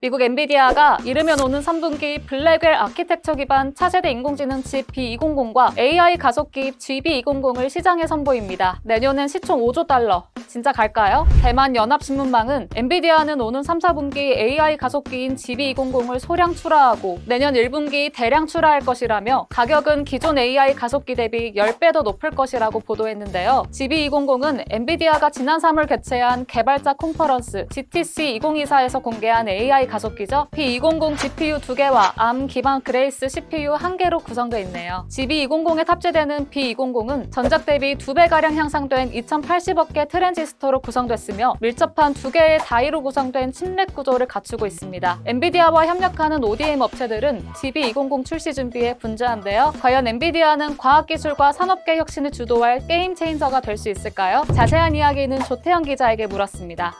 미국 엔비디아가 이르면 오는 3분기 블랙웰 아키텍처 기반 차세대 인공지능 칩 B200과 AI 가속기 GB200을 시장에 선보입니다. 내년엔 시총 5조 달러. 진짜 갈까요? 대만 연합신문망은 엔비디아는 오는 3, 4분기 AI 가속기인 GB200을 소량 출하하고 내년 1분기 대량 출하할 것이라며 가격은 기존 AI 가속기 대비 10배 더 높을 것이라고 보도했는데요. GB200은 엔비디아가 지난 3월 개최한 개발자 컨퍼런스 GTC 2024에서 공개한 AI 가속기죠. B200 GPU 2개와 ARM 기반 그레이스 CPU 1개로 구성되어 있네요. GB200에 탑재되는 B200은 전작 대비 2배가량 향상된 2080억 개 트랜지스터로 구성됐으며 밀접한 2개의 다이로 구성된 칩넷 구조를 갖추고 있습니다. 엔비디아와 협력하는 ODM 업체들은 GB200 출시 준비에 분주한데요. 과연 엔비디아는 과학기술과 산업계 혁신을 주도할 게임 체인저가 될 수 있을까요? 자세한 이야기는 조태현 기자에게 물었습니다.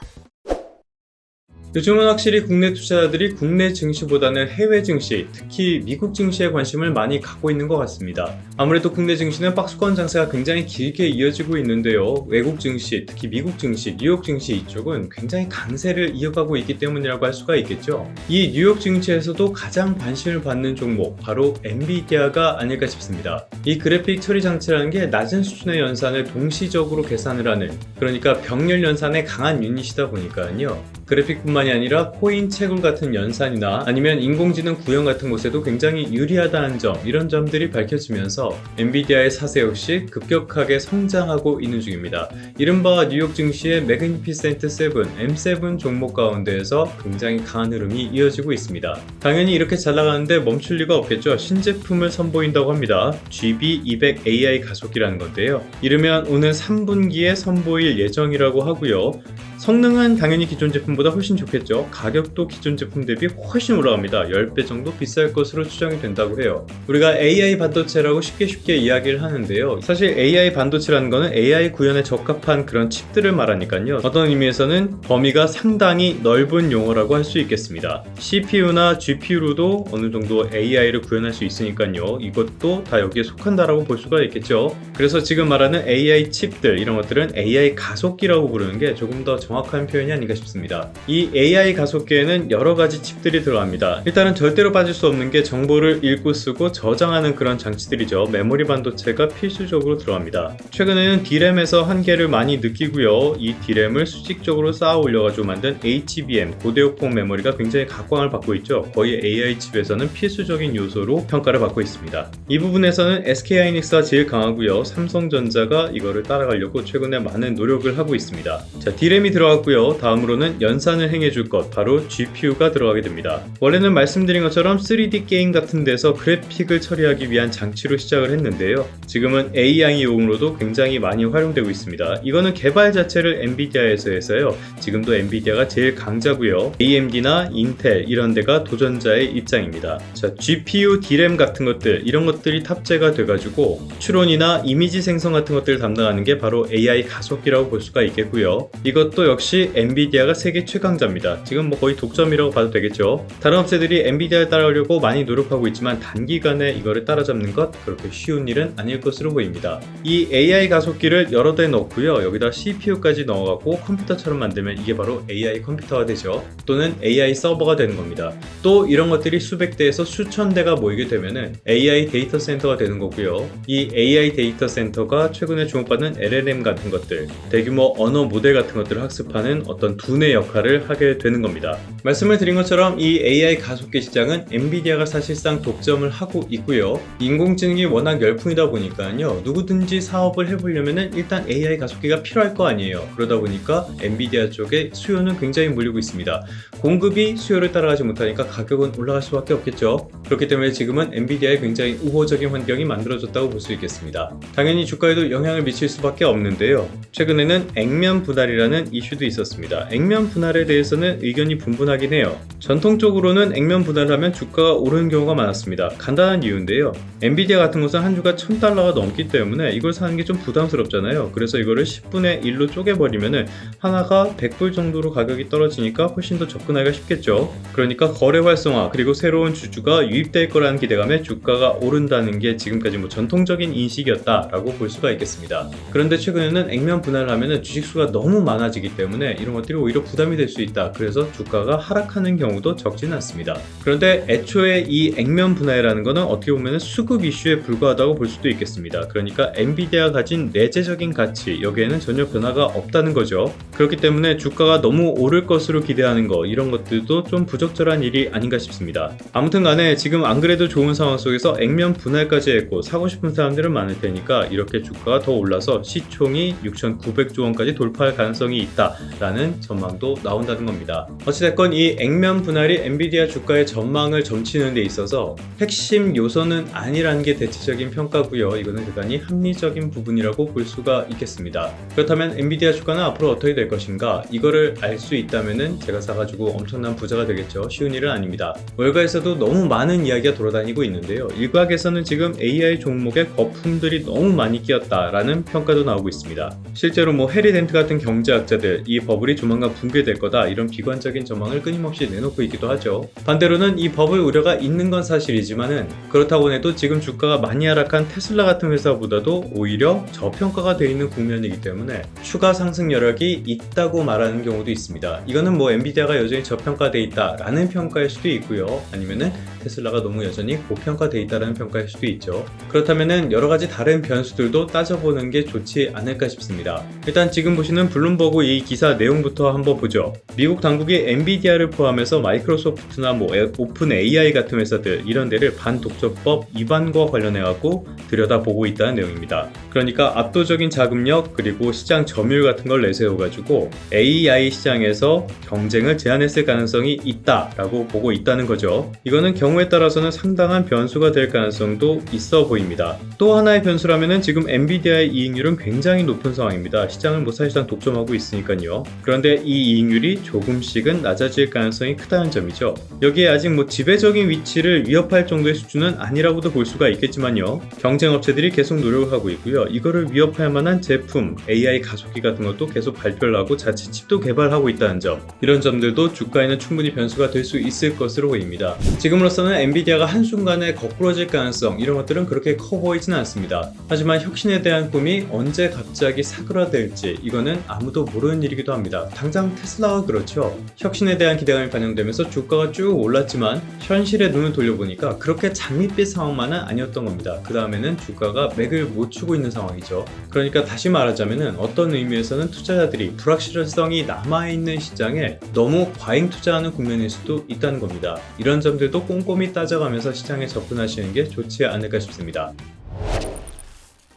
요즘은 확실히 국내 투자자들이 국내 증시보다는 해외 증시, 특히 미국 증시에 관심을 많이 갖고 있는 것 같습니다. 아무래도 국내 증시는 박스권 장세가 굉장히 길게 이어지고 있는데요. 외국 증시, 특히 미국 증시, 뉴욕 증시 이쪽은 굉장히 강세를 이어가고 있기 때문이라고 할 수가 있겠죠. 이 뉴욕 증시에서도 가장 관심을 받는 종목, 바로 엔비디아가 아닐까 싶습니다. 이 그래픽 처리 장치라는 게 낮은 수준의 연산을 동시적으로 계산을 하는, 그러니까 병렬 연산에 강한 유닛이다 보니까요. 그래픽뿐만이 아니라 코인, 채굴 같은 연산이나 아니면 인공지능 구현 같은 곳에도 굉장히 유리하다는 점, 이런 점들이 밝혀지면서 엔비디아의 사세 역시 급격하게 성장하고 있는 중입니다. 이른바 뉴욕 증시의 매그니피센트 7, M7 종목 가운데에서 굉장히 강한 흐름이 이어지고 있습니다. 당연히 이렇게 잘 나가는데 멈출 리가 없겠죠. 신제품을 선보인다고 합니다. GB200 AI 가속기라는 건데요. 이르면 오는 3분기에 선보일 예정이라고 하고요. 성능은 당연히 기존 제품보다 훨씬 좋겠죠. 가격도 기존 제품 대비 훨씬 올라갑니다. 10배 정도 비쌀 것으로 추정이 된다고 해요. 우리가 AI 반도체라고 쉽게 이야기를 하는데요. 사실 AI 반도체라는 거는 AI 구현에 적합한 그런 칩들을 말하니까요. 어떤 의미에서는 범위가 상당히 넓은 용어라고 할 수 있겠습니다. CPU나 GPU로도 어느 정도 AI를 구현할 수 있으니까요. 이것도 다 여기에 속한다라고 볼 수가 있겠죠. 그래서 지금 말하는 AI 칩들, 이런 것들은 AI 가속기라고 부르는 게 조금 더 정확한 표현이 아닌가 싶습니다. 이 AI 가속기에는 여러 가지 칩들이 들어갑니다. 일단은 절대로 빠질 수 없는 게 정보를 읽고 쓰고 저장하는 그런 장치들이죠. 메모리 반도체가 필수적으로 들어갑니다. 최근에는 D램에서 한계를 많이 느끼고요. 이 D램을 수직적으로 쌓아 올려가지고 만든 HBM, 고대역폭 메모리가 굉장히 각광을 받고 있죠. 거의 AI 칩에서는 필수적인 요소로 평가를 받고 있습니다. 이 부분에서는 SK하이닉스가 제일 강하고요. 삼성전자가 이거를 따라가려고 최근에 많은 노력을 하고 있습니다. 자, D램이 들어갔고요. 다음으로는 연산을 행해줄 것, 바로 GPU가 들어가게 됩니다. 원래는 말씀드린 것처럼 3D 게임 같은 데서 그래픽을 처리하기 위한 장치로 시작을 했는데요. 지금은 AI용으로도 굉장히 많이 활용되고 있습니다. 이거는 개발 자체를 엔비디아에서 해서요. 지금도 엔비디아가 제일 강자고요. AMD나 인텔 이런 데가 도전자의 입장입니다. 자, GPU, D램 같은 것들, 이런 것들이 탑재가 돼가지고 추론이나 이미지 생성 같은 것들을 담당하는 게 바로 AI 가속기라고 볼 수가 있겠고요. 이것도 역시 엔비디아가 세계 최강자입니다. 지금 거의 독점이라고 봐도 되겠죠. 다른 업체들이 엔비디아를 따라오려고 많이 노력하고 있지만 단기간에 이거를 따라잡는 것, 그렇게 쉬운 일은 아닐 것으로 보입니다. 이 AI 가속기를 여러 대 넣고요. 여기다 CPU까지 넣어갖고 컴퓨터처럼 만들면 이게 바로 AI 컴퓨터가 되죠. 또는 AI 서버가 되는 겁니다. 또 이런 것들이 수백 대에서 수천 대가 모이게 되면은 AI 데이터 센터가 되는 거고요. 이 AI 데이터 센터가 최근에 주목받는 LLM 같은 것들, 대규모 언어 모델 같은 것들을 학습하는 어떤 두뇌 역할을 하게 되는 겁니다. 말씀을 드린 것처럼 이 AI 가속기 시장은 엔비디아가 사실상 독점을 하고 있고요. 인공지능이 워낙 열풍이다 보니까요. 누구든지 사업을 해보려면 일단 AI 가속기가 필요할 거 아니에요. 그러다 보니까 엔비디아 쪽에 수요는 굉장히 몰리고 있습니다. 공급이 수요를 따라가지 못하니까 가격은 올라갈 수밖에 없겠죠. 그렇기 때문에 지금은 엔비디아에 굉장히 우호적인 환경이 만들어졌다고 볼 수 있겠습니다. 당연히 주가에도 영향을 미칠 수밖에 없는데요. 최근에는 액면 분할이라는 이슈도 있었습니다. 액면 분할에 대해서는 의견이 분분하긴 해요. 전통적으로는 액면 분할을 하면 주가가 오르는 경우가 많았습니다. 간단한 이유인데요. 엔비디아 같은 곳은 한 주가 $1000가 넘기 때문에 이걸 사는 게 좀 부담스럽잖아요. 그래서 이거를 10분의 1로 쪼개버리면은 하나가 $100 정도로 가격이 떨어지니까 훨씬 더 접근하기가 쉽겠죠. 그러니까 거래 기업의 활성화 그리고 새로운 주주가 유입될 거라는 기대감에 주가가 오른다는 게 지금까지 전통적인 인식이었다라고 볼 수가 있겠습니다. 그런데 최근에는 액면 분할을 하면 주식수가 너무 많아지기 때문에 이런 것들이 오히려 부담이 될 수 있다. 그래서 주가가 하락하는 경우도 적지는 않습니다. 그런데 애초에 이 액면 분할이라는 것은 어떻게 보면 수급 이슈에 불과하다고 볼 수도 있겠습니다. 그러니까 엔비디아가 가진 내재적인 가치 여기에는 전혀 변화가 없다는 거죠. 그렇기 때문에 주가가 너무 오를 것으로 기대하는 거 이런 것들도 좀 부적절한 일이 아닌가 싶습니다. 아무튼 간에 지금 안 그래도 좋은 상황 속에서 액면 분할까지 했고 사고 싶은 사람들은 많을 테니까 이렇게 주가가 더 올라서 시총이 6,900조 원까지 돌파할 가능성이 있다라는 전망도 나온다는 겁니다. 어찌됐건 이 액면 분할이 엔비디아 주가의 전망을 점치는 데 있어서 핵심 요소는 아니라는 게 대체적인 평가고요. 이거는 대단히 합리적인 부분이라고 볼 수가 있겠습니다. 그렇다면 엔비디아 주가는 앞으로 어떻게 될 것인가? 이거를 알 수 있다면은 제가 사가지고 엄청난 부자가 되겠죠. 쉬운 일은 아닙니다. 월가에서도 너무 많은 이야기가 돌아다니고 있는데요. 일각에서는 지금 AI 종목에 거품들이 너무 많이 끼었다라는 평가도 나오고 있습니다. 실제로 해리 덴트 같은 경제학자들 이 버블이 조만간 붕괴될 거다 이런 비관적인 전망을 끊임없이 내놓고 있기도 하죠. 반대로는 이 버블 우려가 있는 건 사실이지만은 그렇다고 해도 지금 주가가 많이 하락한 테슬라 같은 회사보다도 오히려 저평가가 되어 있는 국면이기 때문에 추가 상승 여력이 있다고 말하는 경우도 있습니다. 이거는 엔비디아가 여전히 저평가되어 있다라는 평가일 수도 있고요. 아니면은 테슬라가 너무 여전히 고평가되어 있다는 평가일 수도 있죠. 그렇다면은 여러 가지 다른 변수들도 따져보는 게 좋지 않을까 싶습니다. 일단 지금 보시는 블룸버그 이 기사 내용부터 한번 보죠. 미국 당국이 엔비디아를 포함해서 마이크로소프트나 오픈 AI 같은 회사들 이런 데를 반독점법 위반과 관련해 갖고 들여다보고 있다는 내용입니다. 그러니까 압도적인 자금력 그리고 시장 점유율 같은 걸 내세워 가지고 AI 시장에서 경쟁을 제한했을 가능성이 있다라고 보고 있다는 거죠. 이거는 경우에 따라서는 상당한 변수가 될 가능성도 있어 보입니다. 또 하나의 변수라면은 지금 엔비디아의 이익률은 굉장히 높은 상황입니다. 시장을 사실상 독점하고 있으니까요. 그런데 이 이익률이 조금씩은 낮아질 가능성이 크다는 점이죠. 여기에 아직 지배적인 위치를 위협할 정도의 수준은 아니라고도 볼 수가 있겠지만요. 경쟁 업체들이 계속 노력을 하고 있고요. 이거를 위협할 만한 제품, AI 가속기 같은 것도 계속 발표를 하고 자체 칩도 개발하고 있다는 점. 이런 점들도 주가에는 충분히 변수가 될 수 있을 것으로 보입니다. 지금으로서는 엔비디아가 한순간에 거꾸러질 가능성 이런 것들은 그렇게 커 보이지는 않습니다. 하지만 혁신에 대한 꿈이 언제 갑자기 사그라들지 이거는 아무도 모르는 일이기도 합니다. 당장 테슬라가 그렇죠. 혁신에 대한 기대감이 반영되면서 주가가 쭉 올랐지만 현실에 눈을 돌려보니까 그렇게 장밋빛 상황만은 아니었던 겁니다. 그 다음에는 주가가 맥을 못 추고 있는 상황이죠. 그러니까 다시 말하자면은 어떤 의미에서는 투자자들이 불확실성이 남아있는 시장에 너무 과잉 투자하는 국면일 수도 있다는 겁니다. 이런 점들도 꼼꼼히 따져가면서 시장에 접근하시는 게 좋지 않을까 싶습니다.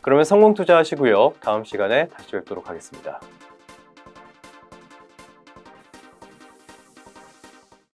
그러면 성공 투자하시고요. 다음 시간에 다시 뵙도록 하겠습니다.